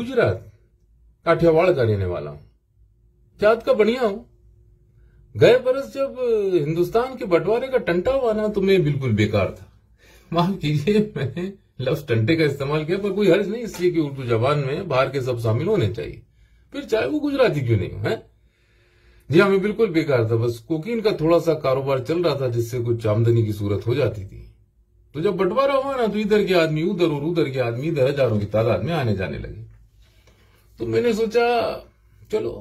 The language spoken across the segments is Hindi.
गुजरात, काठियावाड़ का रहने वाला हूं, जात का बढ़िया हूं। गए बरस जब हिंदुस्तान के बंटवारे का टंटा हुआ ना, तो मैं बिल्कुल बेकार था। माफ कीजिए, मैंने लफ्ज टंटे का इस्तेमाल किया, पर कोई हर्ज नहीं, इसलिए कि उर्दू जबान में बाहर के सब शामिल होने चाहिए, फिर चाहे वो गुजराती क्यों नहीं हो। है जी हाँ, मैं बिल्कुल बेकार था। बस कोकीन का थोड़ा सा कारोबार चल रहा था, जिससे कुछ आमदनी की सूरत हो जाती थी। तो जब बंटवारा हुआ ना, तो इधर के आदमी उधर और उधर के आदमी इधर हजारों की तादाद में आने जाने लगे। तो मैंने सोचा चलो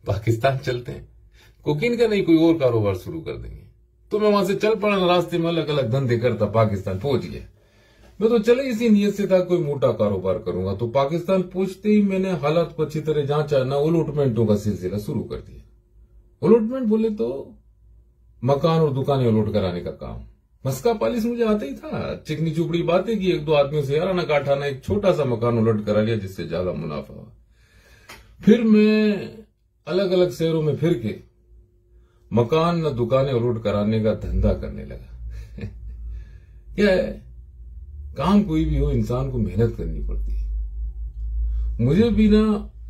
पाकिस्तान चलते हैं, कोकीन का नहीं कोई और कारोबार शुरू कर देंगे। तो मैं वहां से चल पड़ा, रास्ते में अलग अलग धंधे करता पाकिस्तान पहुंच गया। मैं तो चले इसी नियत से था कोई मोटा कारोबार करूंगा। तो पाकिस्तान पहुंचते ही मैंने हालात को अच्छी तरह जांचा ना, उलटमेंटों का सिलसिला शुरू कर दिया। उलटमेंट बोले तो मकान और दुकानें उलट कराने का काम। मस्का पालिश मुझे आता ही था, चिकनी चुपड़ी बातें की, एक दो आदमियों से याराना काठाना, एक छोटा सा मकान उलट करा लिया, जिससे ज्यादा मुनाफा हुआ। फिर मैं अलग अलग शहरों में फिर के मकान न दुकानें उलट कराने का धंधा करने लगा। क्या है, काम कोई भी हो, इंसान को मेहनत करनी पड़ती है। मुझे भी ना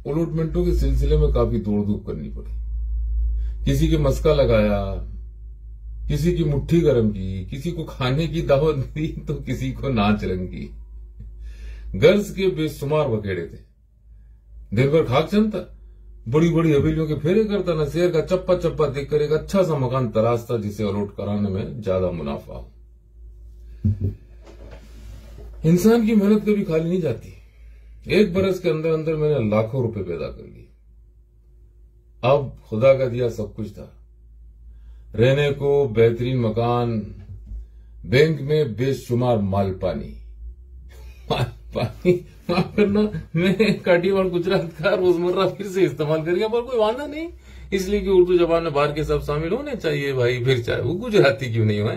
उलटमेंटों के सिलसिले में काफी दौड़ धूप करनी पड़ी। किसी के मस्का लगाया, किसी की मुट्ठी गर्म की, किसी को खाने की दावत दी, तो किसी को नाच रंगी। गर्ज के बेशुमार बखेड़े थे। दिन भर खाक चलता, बड़ी बड़ी हवेलियों के फेरे करता, न शहर का चप्पा चप्पा देखकर एक अच्छा सा मकान तराशता, जिसे उलट कराने में ज्यादा मुनाफा हो। इंसान की मेहनत कभी खाली नहीं जाती। एक बरस के अंदर अंदर मैंने लाखों रुपए पैदा कर लिए। अब खुदा का दिया सब कुछ था, रहने को बेहतरीन मकान, बैंक में बेशुमार माल पानी। माफ करना, मैं काठियावाड़ गुजरात का रोजमर्रा फिर से इस्तेमाल कर गया, पर कोई वादा नहीं, इसलिए कि उर्दू जबान में बाहर के सब शामिल होने चाहिए भाई, फिर चाहे वो गुजराती क्यों नहीं हो।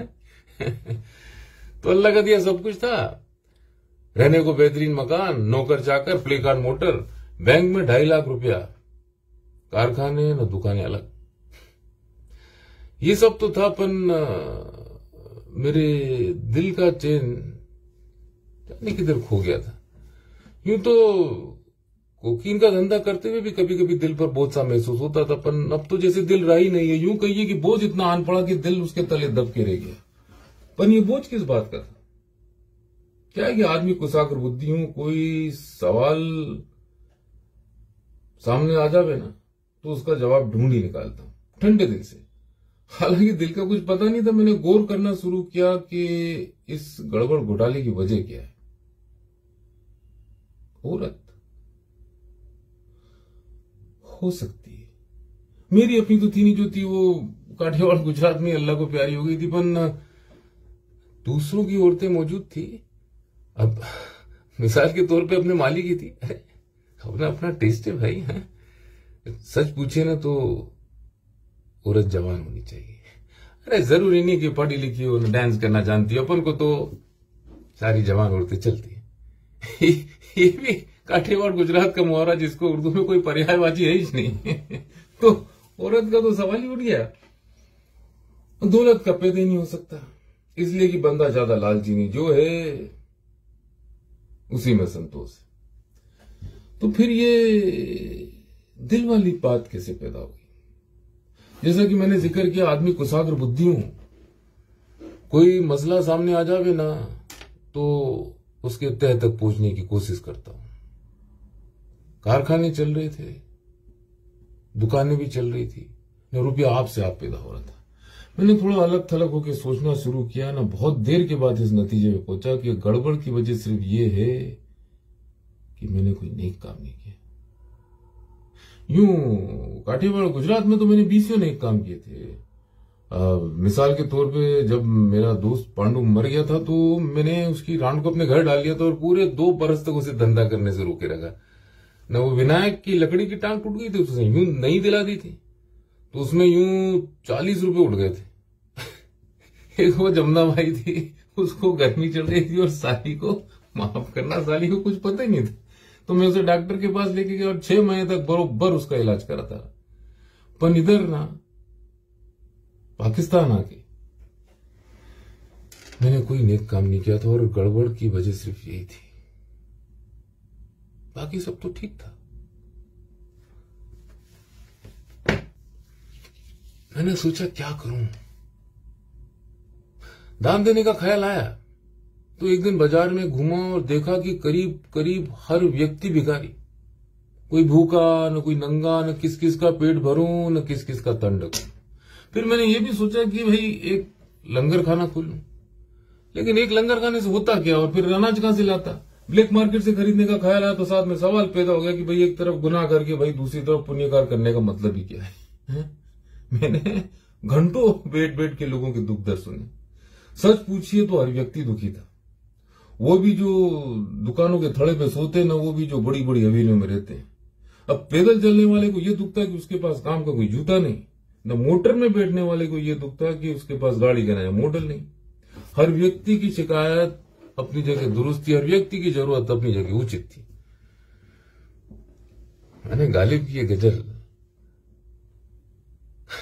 तो अल्लाह का दिया सब कुछ था, रहने को बेहतरीन मकान, नौकर चाकर, प्ले कार्ड मोटर, बैंक में 2.5 लाख रुपया, कारखाने न दुकानें अलग। ये सब तो था, पर मेरे दिल का चैन जाने किधर खो गया था। यूं तो कोकीन का धंधा करते हुए भी कभी कभी दिल पर बोझ सा महसूस होता था, पर अब तो जैसे दिल रहा ही नहीं है। यूं कहिए कि बोझ इतना आन पड़ा कि दिल उसके तले दब के रह गया। पर ये बोझ किस बात का था? क्या है कि आदमी कुशाग्र बुद्धि हूं, कोई सवाल सामने आ जावे ना, तो उसका जवाब ढूंढ ही निकालता हूं ठंडे दिल से। हालांकि दिल का कुछ पता नहीं था, मैंने गौर करना शुरू किया कि इस गड़बड़ घोटाले की वजह क्या है। औरत हो सकती है, मेरी अपनी तो थी नहीं, जो थी वो काठियावाड़ गुजरात में अल्लाह को प्यारी हो गई थी, पर दूसरों की औरतें मौजूद थी। अब मिसाल के तौर पे अपने माली की थी। अरे अपना अपना टेस्ट है भाई। है सच पूछे ना तो औरत जवान होनी चाहिए। अरे जरूरी नहीं कि पढ़ी लिखी हो, डांस करना जानती हो, अपन को तो सारी जवान औरतें चलती है। ये भी काठियावाड़ गुजरात का मुहावरा, जिसको उर्दू में कोई पर्यायवाची है ही नहीं। तो औरत का तो सवाल ही उठ गया। दौलत का पैदा ही नहीं हो सकता, इसलिए कि बंदा ज्यादा लालची नहीं, जो है उसी में संतोष है। तो फिर ये दिल वाली बात कैसे पैदा हुई? जैसा कि मैंने जिक्र किया, आदमी कुशाग्र बुद्धि हूं, कोई मसला सामने आ जावे ना, तो उसके तह तक पहुंचने की कोशिश करता हूं। कारखाने चल रहे थे, दुकानें भी चल रही थी, न रुपया आप से आप पैदा हो रहा था। मैंने थोड़ा अलग थलग होकर सोचना शुरू किया ना, बहुत देर के बाद इस नतीजे में पहुंचा कि गड़बड़ की वजह सिर्फ ये है कि मैंने कोई नेक काम नहीं किया। यूं काठियावाड़ गुजरात में तो मैंने 20 नेक काम किए थे। मिसाल के तौर पे जब मेरा दोस्त पांडु मर गया था, तो मैंने उसकी रांड को अपने घर डाल लिया था, और पूरे 2 बरस तक उसे धंधा करने से रोके रखा। न वो विनायक की लकड़ी की टांग टूट गई थी, उसने यूं नहीं दिला दी थी, तो उसमें यूं 40 रुपए उठ गए थे। एक वो जमुना भाई थी, उसको गर्मी चल रही थी, और साली को, माफ करना, साली को कुछ पता ही नहीं था, तो मैं उसे डॉक्टर के पास लेके गया और 6 महीने तक बरोबर उसका इलाज करा था। पर इधर ना पाकिस्तान आके मैंने कोई नेक काम नहीं किया था, और गड़बड़ की वजह सिर्फ यही थी। बाकी सब तो ठीक था। मैंने सोचा क्या करूं, दान देने का ख्याल आया तो एक दिन बाजार में घूमा और देखा कि करीब करीब हर व्यक्ति भिखारी, कोई भूखा, न कोई नंगा, न किस किस का पेट भरूं, न किस किस का तन ढकूं। फिर मैंने ये भी सोचा कि भाई एक लंगर खाना खोल लूं, लेकिन एक लंगर खाने से होता क्या, और फिर अनाज कहां से लाता। ब्लैक मार्केट से खरीदने का ख्याल आया तो साथ में सवाल पैदा हो गया कि भाई एक तरफ गुनाह करके भाई दूसरी तरफ पुण्यकार करने का मतलब ही क्या है? मैंने घंटों बैठ बैठ के लोगों के दुख दर्द सुने। सच पूछिए तो हर व्यक्ति दुखी था, वो भी जो दुकानों के थड़े पे सोते ना, वो भी जो बड़ी बड़ी हवेलियों में रहते हैं। अब पैदल चलने वाले को यह दुख था कि उसके पास काम का कोई जूता नहीं, न मोटर में बैठने वाले को यह दुख था कि उसके पास गाड़ी का नया मॉडल नहीं। हर व्यक्ति की शिकायत अपनी जगह दुरुस्त थी, हर व्यक्ति की जरूरत अपनी जगह उचित थी। मैंने गालिब की यह गजल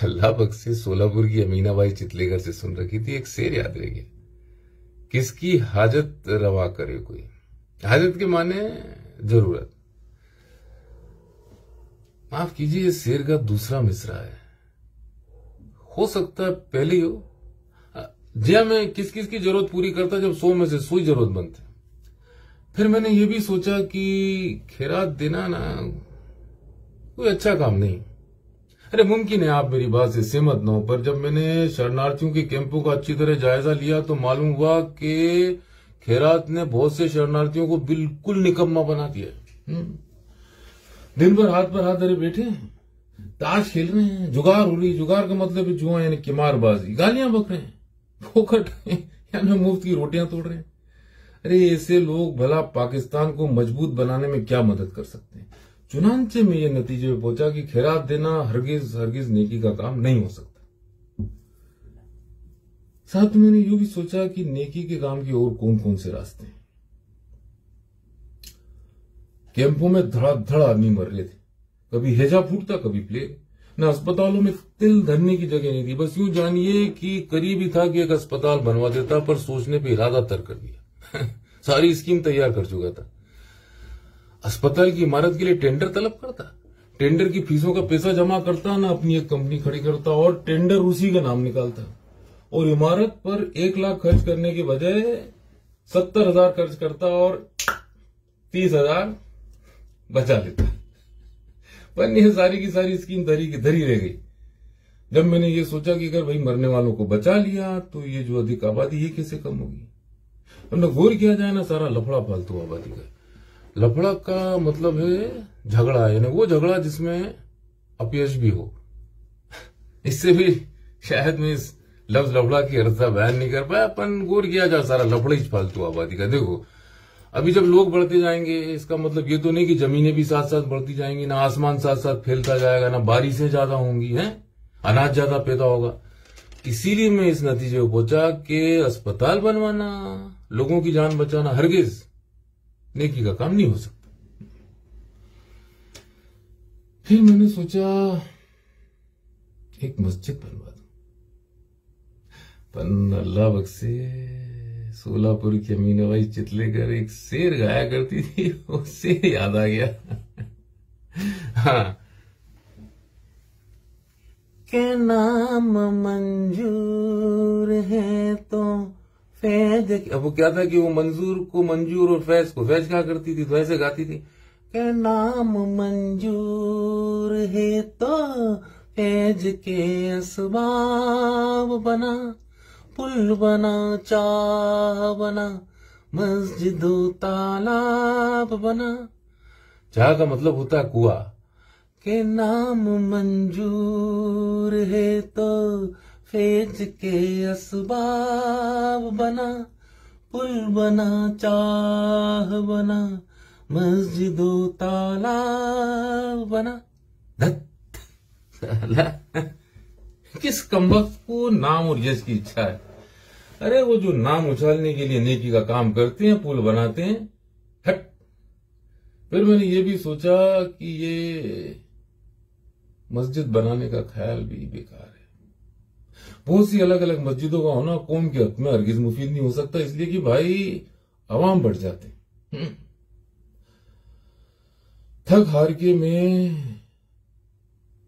अल्लाह बख्शे सोलापुर की अमीनाबाई चितलेकर से सुन रखी थी। एक शेर याद रह गया, किसकी हाजत रवा करे कोई। हाजत के माने जरूरत। माफ कीजिए, इस शेर का दूसरा मिसरा है, हो सकता है पहली हो। जी मैं किस किस की जरूरत पूरी करता जब 100 में से 100 जरूरत बनते। फिर मैंने ये भी सोचा कि खैरात देना ना कोई अच्छा काम नहीं। अरे मुमकिन है आप मेरी बात से सहमत न हो, पर जब मैंने शरणार्थियों के कैंपों का अच्छी तरह जायजा लिया तो मालूम हुआ कि खैरात ने बहुत से शरणार्थियों को बिल्कुल निकम्मा बना दिया। दिन भर हाथ पर हाथ धरे बैठे हैं, ताश खेल रहे हैं, जुगार हो रही। जुगार का मतलब है जुआ यानी किमारबाजी। गालियां बक रहे हैं, फोकट यानी मुफ्त की रोटियां तोड़ रहे हैं। अरे ऐसे लोग भला पाकिस्तान को मजबूत बनाने में क्या मदद कर सकते हैं। चुनांचे में यह नतीजे में पहुंचा कि खैरात देना हरगिज हरगिज नेकी का काम नहीं हो सकता। साथ में मैंने यूं भी सोचा कि नेकी के काम के और कौन कौन से रास्ते हैं। कैंपों में धड़ाधड़ आदमी मर रहे थे, कभी हैजा फूटता, कभी प्लेग। न अस्पतालों में तिल धरने की जगह नहीं थी। बस यूं जानिए कि करीब ही था कि एक अस्पताल बनवा देता, पर सोचने पे इरादा तर्क कर दिया। सारी स्कीम तैयार कर चुका था। अस्पताल की इमारत के लिए टेंडर तलब करता, टेंडर की फीसों का पैसा जमा करता, ना अपनी एक कंपनी खड़ी करता और टेंडर उसी का नाम निकालता, और इमारत पर 1 लाख खर्च करने के बजाय 70,000 खर्च करता और 30,000 बचा लेता। पर यह सारी की सारी स्कीम धरी की धरी रह गई। जब मैंने ये सोचा कि अगर भाई मरने वालों को बचा लिया तो ये जो अधिक आबादी ये कैसे कम होगी। हमने गौर किया जाए ना, सारा लफड़ा फालतू आबादी का। लफड़ा का मतलब है झगड़ा, यानी वो झगड़ा जिसमें अपयश भी हो। इससे भी शायद मैं इस लफ्ज लफड़ा की अर्थता बयान नहीं कर पाया। अपन गौर किया जाए, सारा लफड़ा ही फालतू आबादी का। देखो अभी जब लोग बढ़ते जाएंगे, इसका मतलब ये तो नहीं कि जमीनें भी साथ साथ बढ़ती जाएंगी, ना आसमान साथ साथ फैलता जाएगा, ना बारिशें ज्यादा होंगी, हैं अनाज ज्यादा पैदा होगा। इसीलिए मैं इस नतीजे को पहुंचा कि अस्पताल बनवाना, लोगों की जान बचाना हरगिज नेकी का काम नहीं हो सकता। फिर मैंने सोचा एक मस्जिद बनवा दूं। पर अल्लाह बख्शे सोलापुर की अमीनाबाई चितलेकर एक शेर गाया करती थी, वो शेर याद आ गया। हाँ, के नाम मंजूर है तो फैज। अब वो क्या था कि वो मंजूर को मंजूर और फैज को फैज क्या करती थी, तो ऐसे गाती थी, के नाम मंजूर है तो फैज के असबाब बना, पुल बना, चाह बना, मस्जिद तालाब बना। चाह का मतलब होता है कुआं। के नाम मंजूर है तो फैज के असबाब बना, पुल बना, चाह बना, मस्जिद तालाब बना। किस कमबख्त को नाम और यश की इच्छा है। अरे वो जो नाम उछालने के लिए नेकी का काम करते हैं, पुल बनाते हैं, हट। फिर मैंने ये भी सोचा कि ये मस्जिद बनाने का ख्याल भी बेकार है। बहुत सी अलग अलग मस्जिदों का होना कौम के हक में हरगिज मुफीद नहीं हो सकता, इसलिए कि भाई अवाम बढ़ जाते। थक हार के मैं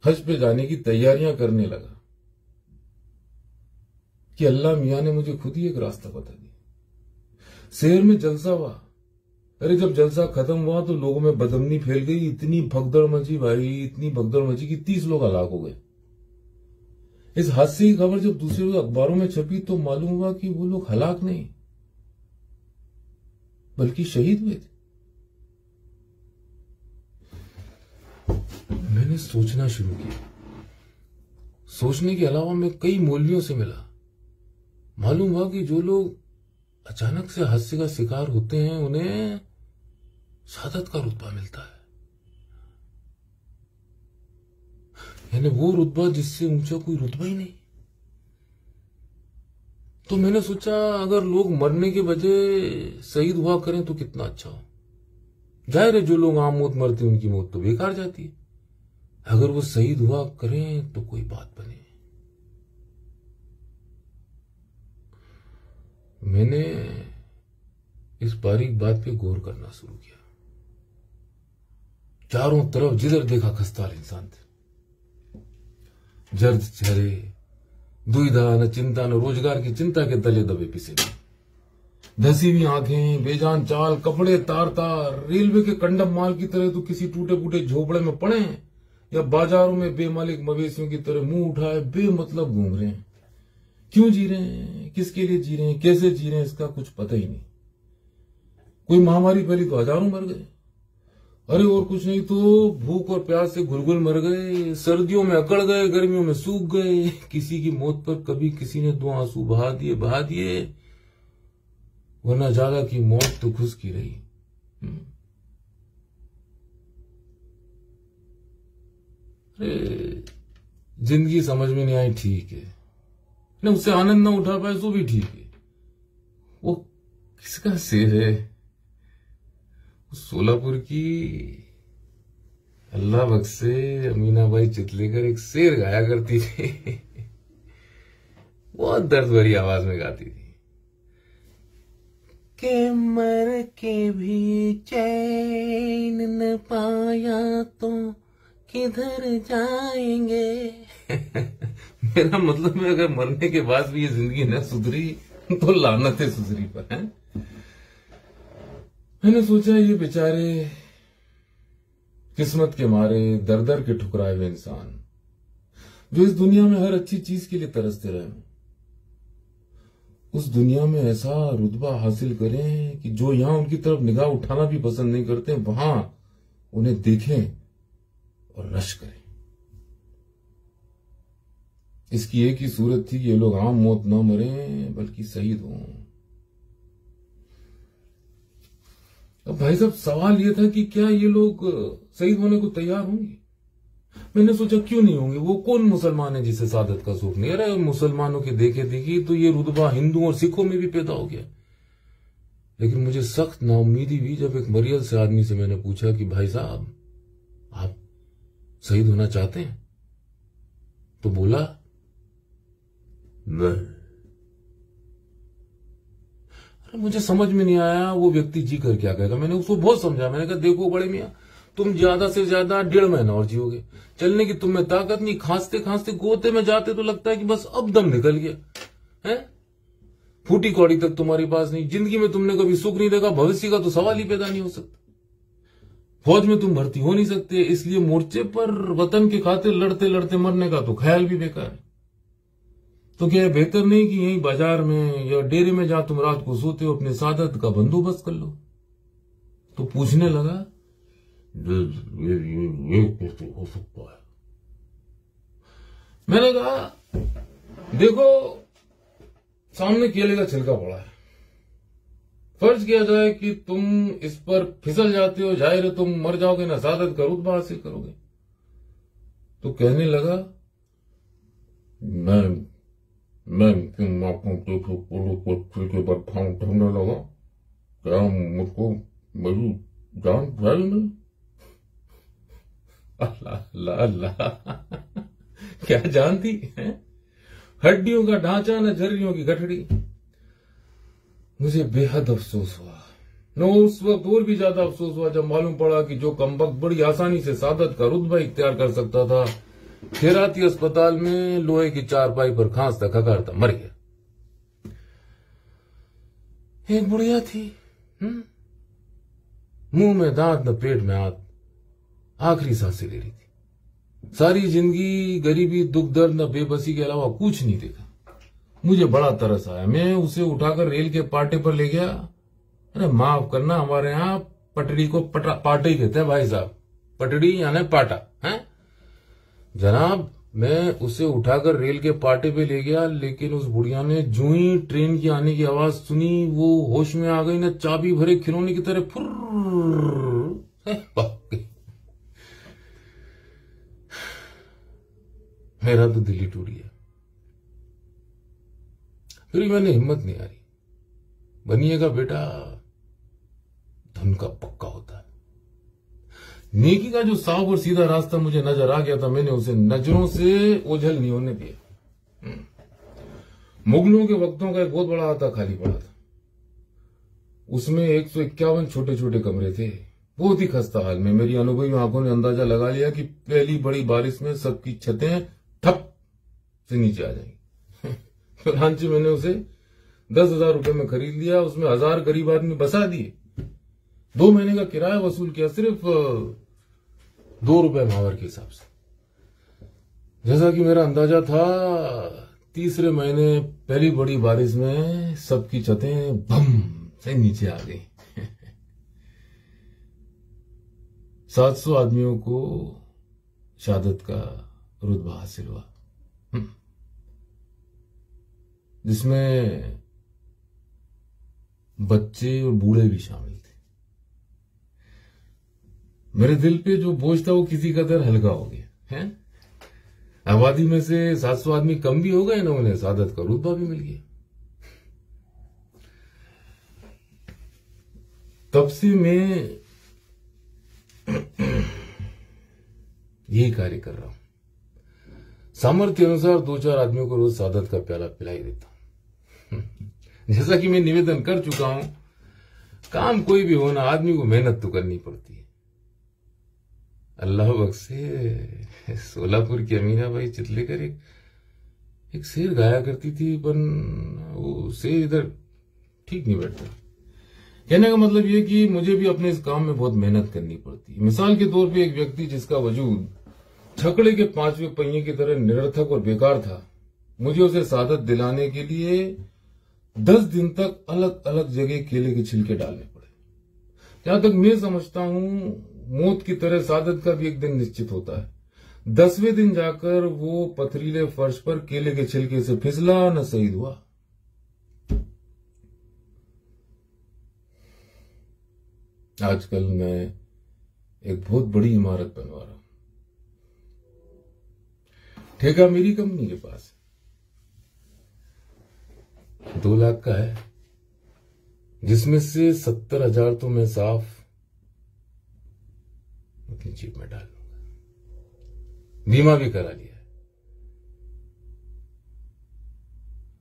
हज पे जाने की तैयारियां करने लगा कि अल्लाह मियां ने मुझे खुद ही एक रास्ता बता दिया। शहर में जलसा हुआ। अरे जब जलसा खत्म हुआ तो लोगों में बदअमनी फैल गई। इतनी भगदड़ मची भाई, इतनी भगदड़ मची कि 30 लोग हलाक हो गए। इस हादसे की खबर जब दूसरे रोज अखबारों में छपी तो मालूम हुआ कि वो लोग हलाक नहीं बल्कि शहीद हुए थे। मैंने सोचना शुरू किया। सोचने के अलावा मैं कई मौलवियों से मिला। मालूम हुआ कि जो लोग अचानक से हादसे का शिकार होते हैं उन्हें शहादत का रुतबा मिलता है, यानी वो रुतबा जिससे ऊंचा कोई रुतबा ही नहीं। तो मैंने सोचा अगर लोग मरने के बजाय शहीद हुआ करें तो कितना अच्छा हो। जाहिर है जो लोग आम मौत मरते हैं उनकी मौत तो बेकार जाती है, अगर वो शहीद हुआ करें तो कोई बात बने। मैंने इस बारीक बात पे गौर करना शुरू किया। चारों तरफ जिधर देखा खस्तार इंसान थे, जर्द चेहरे, दुविधा न चिंता न रोजगार की चिंता के तले दबे पिसे धसी हुई आंखें, बेजान चाल, कपड़े तार तार, रेलवे के कंडम माल की तरह तो किसी टूटे फूटे झोपड़े में पड़े हैं या बाजारों में बेमालिक मवेशियों की तरह मुंह उठाए बेमतलब घूम रहे हैं। क्यों जी रहे हैं, किसके लिए जी रहे हैं, कैसे जी रहे हैं, इसका कुछ पता ही नहीं। कोई महामारी फैली तो हजारों मर गए, अरे और कुछ नहीं तो भूख और प्यास से घुलघुल मर गए, सर्दियों में अकड़ गए, गर्मियों में सूख गए। किसी की मौत पर कभी किसी ने 2 आंसू बहा दिए, वरना ज्यादा की मौत तो खुश की रही। अरे जिंदगी समझ में नहीं आई ठीक है, न उससे आनंद ना उठा पाए तो भी ठीक है। वो किसका शेर है, सोलापुर की अल्लाह बख्शे अमीनाबाई चितलेकर एक शेर गाया करती थी। बहुत दर्द भरी आवाज में गाती थी कि मर के भी चैन न पाया तो किधर जाएंगे। मेरा मतलब है अगर मरने के बाद भी ये जिंदगी न सुधरी तो लानत है सुधरी पर है। मैंने सोचा ये बेचारे किस्मत के मारे दर दर के ठुकराए हुए इंसान जो इस दुनिया में हर अच्छी चीज के लिए तरसते रहे, उस दुनिया में ऐसा रुतबा हासिल करें कि जो यहां उनकी तरफ निगाह उठाना भी पसंद नहीं करते वहां उन्हें देखें और रश करें। इसकी एक ही सूरत थी कि ये लोग आम मौत न मरें बल्कि शहीद हों। अब भाई साहब सवाल ये था कि क्या ये लोग शहीद होने को तैयार होंगे। मैंने सोचा क्यों नहीं होंगे, वो कौन मुसलमान है जिसे सादत का सुख नहीं। अरे मुसलमानों के देखे देखी तो ये रुतबा हिंदुओं और सिखों में भी पैदा हो गया। लेकिन मुझे सख्त नाउमीदी हुई जब एक मरियल से आदमी से मैंने पूछा कि भाई साहब आप शहीद होना चाहते हैं, तो बोला नहीं। अरे मुझे समझ में नहीं आया वो व्यक्ति जी कर क्या कहेगा। मैंने उसको बहुत समझा, मैंने कहा देखो बड़े मियां तुम ज्यादा से ज्यादा 1.5 महीना और जियोगे, चलने की तुम में ताकत नहीं, खांसते खांसते गोते में जाते तो लगता है कि बस अब दम निकल गया है, फूटी कौड़ी तक तुम्हारे पास नहीं, जिंदगी में तुमने कभी सुख नहीं देखा, भविष्य का तो सवाल ही पैदा नहीं हो सकता, फौज में तुम भर्ती हो नहीं सकते, इसलिए मोर्चे पर वतन के खातिर लड़ते लड़ते मरने का तो ख्याल भी बेकार है। तो क्या बेहतर नहीं कि यहीं बाजार में या डेरे में जहां तुम रात को सोते हो अपने सादत का बंदोबस्त कर लो। तो पूछने लगा ये कैसे हो सकता है। मैंने कहा देखो सामने केले का छिलका पड़ा है, फर्ज किया जाए कि तुम इस पर फिसल जाते हो, जाहिर है तुम मर जाओगे ना सादत का रुतबा हासिल करोगे। तो कहने लगा मैं क्यों आपको देखो के पर ढूंढने लगा, क्या मुझको मेरी जान जाए नहीं। अल्लाह अल्लाह अल्लाह क्या जान थी, हड्डियों का ढांचा न झर्रियों की गठड़ी। मुझे बेहद अफसोस हुआ। नो उस वक्त और भी ज्यादा अफसोस हुआ जब मालूम पड़ा कि जो कमबख्त बड़ी आसानी से सादत का रुतबा इख्तियार कर सकता था, खैराती अस्पताल में लोहे की चारपाई पर खांसता खकारता मर गया। एक बुढ़िया थी, मुंह में दांत न पेट में हाथ, आखिरी सांसें ले रही थी। सारी जिंदगी गरीबी, दुख दर्द न बेबसी के अलावा कुछ नहीं देखा। मुझे बड़ा तरस आया। मैं उसे उठाकर रेल के पाटे पर ले गया। अरे माफ करना, हमारे यहाँ पटड़ी को पाटे ही कहते हैं भाई साहब, पटड़ी यानी पाटा है जनाब। मैं उसे उठाकर रेल के पाटे पे ले गया, लेकिन उस बुढ़िया ने जो ही ट्रेन की आने की आवाज सुनी, वो होश में आ गई ना, चाबी भरे खिलौने की तरह मेरा तो दिल ही टूट गया। फिर मैंने हिम्मत नहीं हारी। बनिए का बेटा धन का पक्का होता है। नेकी का जो साफ और सीधा रास्ता मुझे नजर आ गया था, मैंने उसे नजरों से ओझल नहीं होने दिया। मुगलों के वक्तों का एक बहुत बड़ा आता खाली पड़ा था। उसमें 151 छोटे छोटे कमरे थे, बहुत ही खस्ता हाल में। मेरी अनुभवी आंखों ने अंदाजा लगा लिया कि पहली बड़ी बारिश में सबकी छतें ठप से नीचे आ जाएंगी। फिर मैंने उसे 10,000 रुपए में खरीद लिया। उसमें 1000 गरीब आदमी बसा दिए। 2 महीने का किराया वसूल किया, सिर्फ 2 रुपए मावर के हिसाब से। जैसा कि मेरा अंदाजा था, तीसरे महीने पहली बड़ी बारिश में सबकी छतें बम से नीचे आ गई। 700 आदमियों को शहादत का रुतबा हासिल हुआ, जिसमें बच्चे और बूढ़े भी शामिल थे। मेरे दिल पे जो बोझ था वो किसी कदर हल्का हो गया है। आबादी में से 700 आदमी कम भी हो गए ना, उन्हें शहादत का रुतबा भी मिल गया। तब से मैं यही कार्य कर रहा हूं। सामर्थ्य अनुसार 2-4 आदमियों को रोज शहादत का प्याला पिलाई देता हूं। जैसा कि मैं निवेदन कर चुका हूं, काम कोई भी होना, आदमी को मेहनत तो करनी पड़ती है। अल्लाह बख्शे, सोलापुर की अमीना भाई चितलेकर एक शेर गाया करती थी, पर वो शेर इधर ठीक नहीं बैठता। कहने का मतलब ये कि मुझे भी अपने इस काम में बहुत मेहनत करनी पड़ती है। मिसाल के तौर पे एक व्यक्ति जिसका वजूद छकड़े के 5वें पहिए की तरह निरर्थक और बेकार था, मुझे उसे शहादत दिलाने के लिए 10 दिन तक अलग अलग जगह केले के छिलके डालने पड़े। जहां तक मैं समझता हूं, मौत की तरह शहादत का भी एक दिन निश्चित होता है। 10वें दिन जाकर वो पथरीले फर्श पर केले के छिलके से फिसला, न शहीद हुआ। आजकल मैं एक बहुत बड़ी इमारत बनवा रहा हूं। ठेका मेरी कंपनी के पास है, 2 लाख का है, जिसमें से 70,000 तो मैं साफ अपनी जेब में डाल लूंगा। बीमा भी करा लिया है।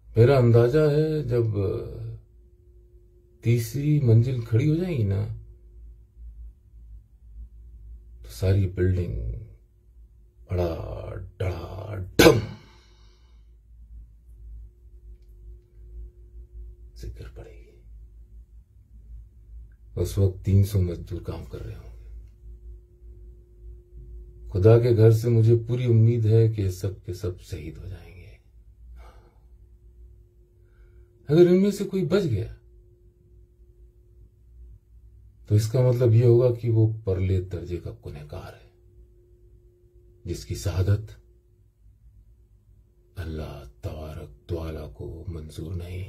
मेरा अंदाजा है जब 3री मंजिल खड़ी हो जाएगी ना, तो सारी बिल्डिंग बड़ा डड़ा ढम से गिर पड़ेगी। उस वक्त 300 मजदूर काम कर रहे होंगे। खुदा के घर से मुझे पूरी उम्मीद है कि सब के सब शहीद हो जाएंगे। अगर इनमें से कोई बच गया तो इसका मतलब यह होगा कि वो परले दर्जे का गुनहगार है, जिसकी शहादत अल्लाह तबारक तआला को मंजूर नहीं।